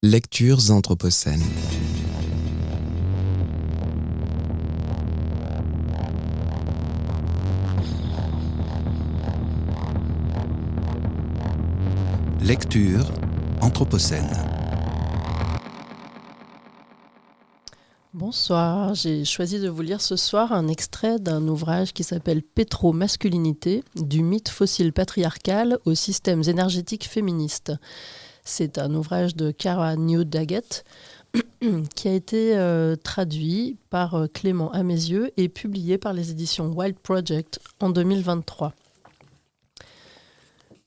Lectures anthropocènes. Lecture anthropocène. Bonsoir, j'ai choisi de vous lire ce soir un extrait d'un ouvrage qui s'appelle Pétro-masculinité, du mythe fossile patriarcal aux systèmes énergétiques féministes. C'est un ouvrage de Kara New-Daggett qui a été traduit par Clément Amézieux et publié par les éditions Wild Project en 2023.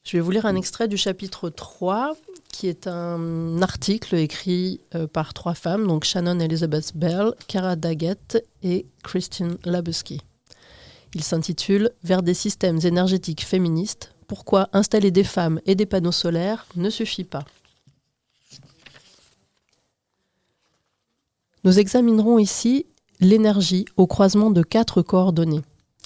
Je vais vous lire un extrait du chapitre 3, qui est un article écrit par 3 femmes, donc Shannon Elizabeth Bell, Kara Daggett et Christine Labusky. Il s'intitule « Vers des systèmes énergétiques féministes, pourquoi installer des femmes et des panneaux solaires ne suffit pas ?» Nous examinerons ici l'énergie au croisement de 4 coordonnées.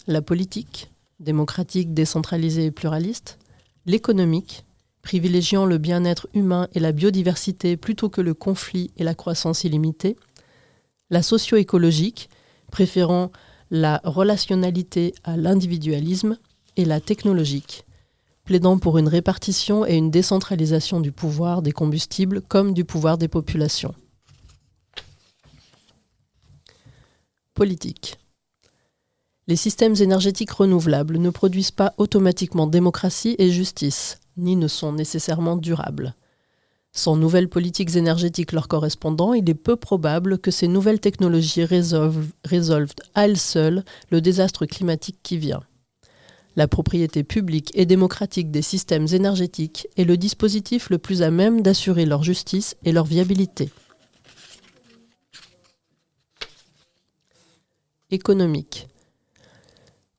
La politique, démocratique, décentralisée et pluraliste, l'économique, privilégiant le bien-être humain et la biodiversité plutôt que le conflit et la croissance illimitée, la socio-écologique, préférant la relationnalité à l'individualisme, et la technologique, plaidant pour une répartition et une décentralisation du pouvoir des combustibles comme du pouvoir des populations. Politique. Les systèmes énergétiques renouvelables ne produisent pas automatiquement démocratie et justice, ni ne sont nécessairement durables. Sans nouvelles politiques énergétiques leur correspondant, il est peu probable que ces nouvelles technologies résolvent à elles seules le désastre climatique qui vient. La propriété publique et démocratique des systèmes énergétiques est le dispositif le plus à même d'assurer leur justice et leur viabilité. Économique.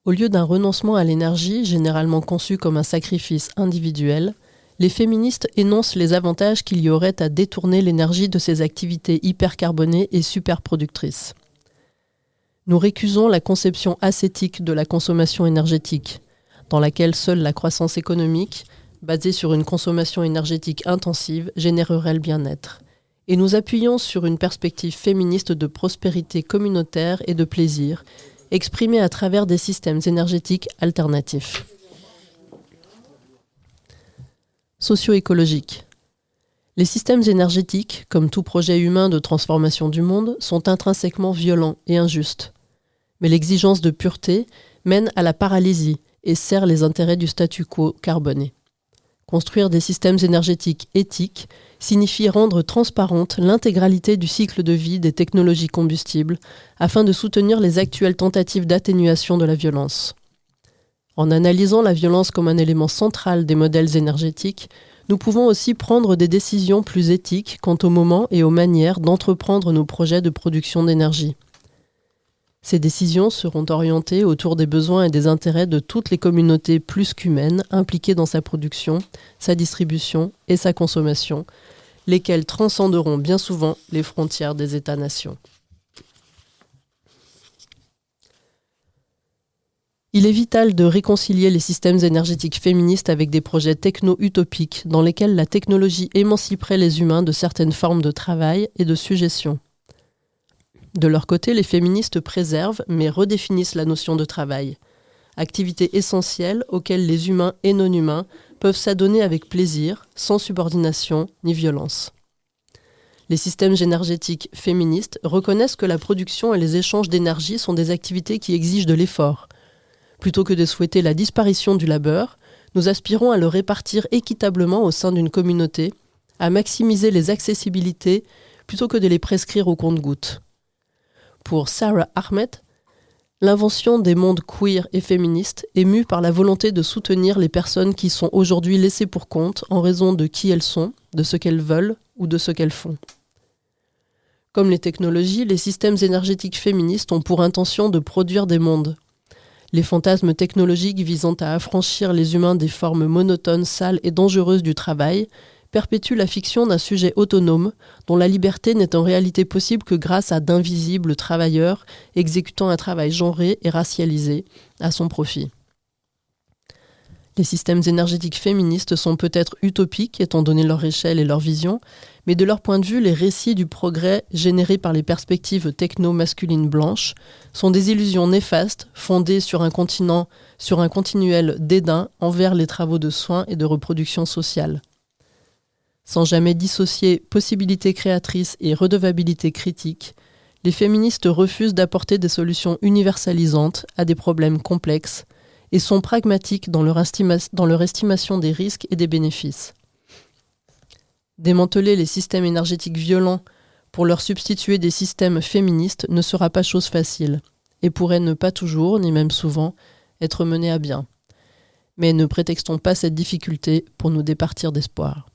Au lieu d'un renoncement à l'énergie, généralement conçu comme un sacrifice individuel, les féministes énoncent les avantages qu'il y aurait à détourner l'énergie de ces activités hypercarbonées et superproductrices. Nous récusons la conception ascétique de la consommation énergétique, dans laquelle seule la croissance économique, basée sur une consommation énergétique intensive, générerait le bien-être. Et nous appuyons sur une perspective féministe de prospérité communautaire et de plaisir, exprimée à travers des systèmes énergétiques alternatifs. Socio-écologique. Les systèmes énergétiques, comme tout projet humain de transformation du monde, sont intrinsèquement violents et injustes. Mais l'exigence de pureté mène à la paralysie et sert les intérêts du statu quo carboné. Construire des systèmes énergétiques éthiques signifie rendre transparente l'intégralité du cycle de vie des technologies combustibles afin de soutenir les actuelles tentatives d'atténuation de la violence. En analysant la violence comme un élément central des modèles énergétiques, nous pouvons aussi prendre des décisions plus éthiques quant au moment et aux manières d'entreprendre nos projets de production d'énergie. Ces décisions seront orientées autour des besoins et des intérêts de toutes les communautés plus qu'humaines impliquées dans sa production, sa distribution et sa consommation, lesquelles transcenderont bien souvent les frontières des États-nations. Il est vital de réconcilier les systèmes énergétiques féministes avec des projets techno-utopiques dans lesquels la technologie émanciperait les humains de certaines formes de travail et de sujétion. De leur côté, les féministes préservent mais redéfinissent la notion de travail, activité essentielle auxquelles les humains et non-humains peuvent s'adonner avec plaisir, sans subordination ni violence. Les systèmes énergétiques féministes reconnaissent que la production et les échanges d'énergie sont des activités qui exigent de l'effort. Plutôt que de souhaiter la disparition du labeur, nous aspirons à le répartir équitablement au sein d'une communauté, à maximiser les accessibilités plutôt que de les prescrire au compte-gouttes. Pour Sarah Ahmed, l'invention des mondes queer et féministes est mue par la volonté de soutenir les personnes qui sont aujourd'hui laissées pour compte en raison de qui elles sont, de ce qu'elles veulent ou de ce qu'elles font. Comme les technologies, les systèmes énergétiques féministes ont pour intention de produire des mondes. Les fantasmes technologiques visant à affranchir les humains des formes monotones, sales et dangereuses du travail perpétue la fiction d'un sujet autonome dont la liberté n'est en réalité possible que grâce à d'invisibles travailleurs exécutant un travail genré et racialisé à son profit. Les systèmes énergétiques féministes sont peut-être utopiques étant donné leur échelle et leur vision, mais de leur point de vue, les récits du progrès générés par les perspectives techno-masculines blanches sont des illusions néfastes fondées sur un continuel dédain envers les travaux de soins et de reproduction sociale. Sans jamais dissocier possibilité créatrice et redevabilité critique, les féministes refusent d'apporter des solutions universalisantes à des problèmes complexes et sont pragmatiques dans leur estimation des risques et des bénéfices. Démanteler les systèmes énergétiques violents pour leur substituer des systèmes féministes ne sera pas chose facile et pourrait ne pas toujours, ni même souvent, être mené à bien. Mais ne prétextons pas cette difficulté pour nous départir d'espoir.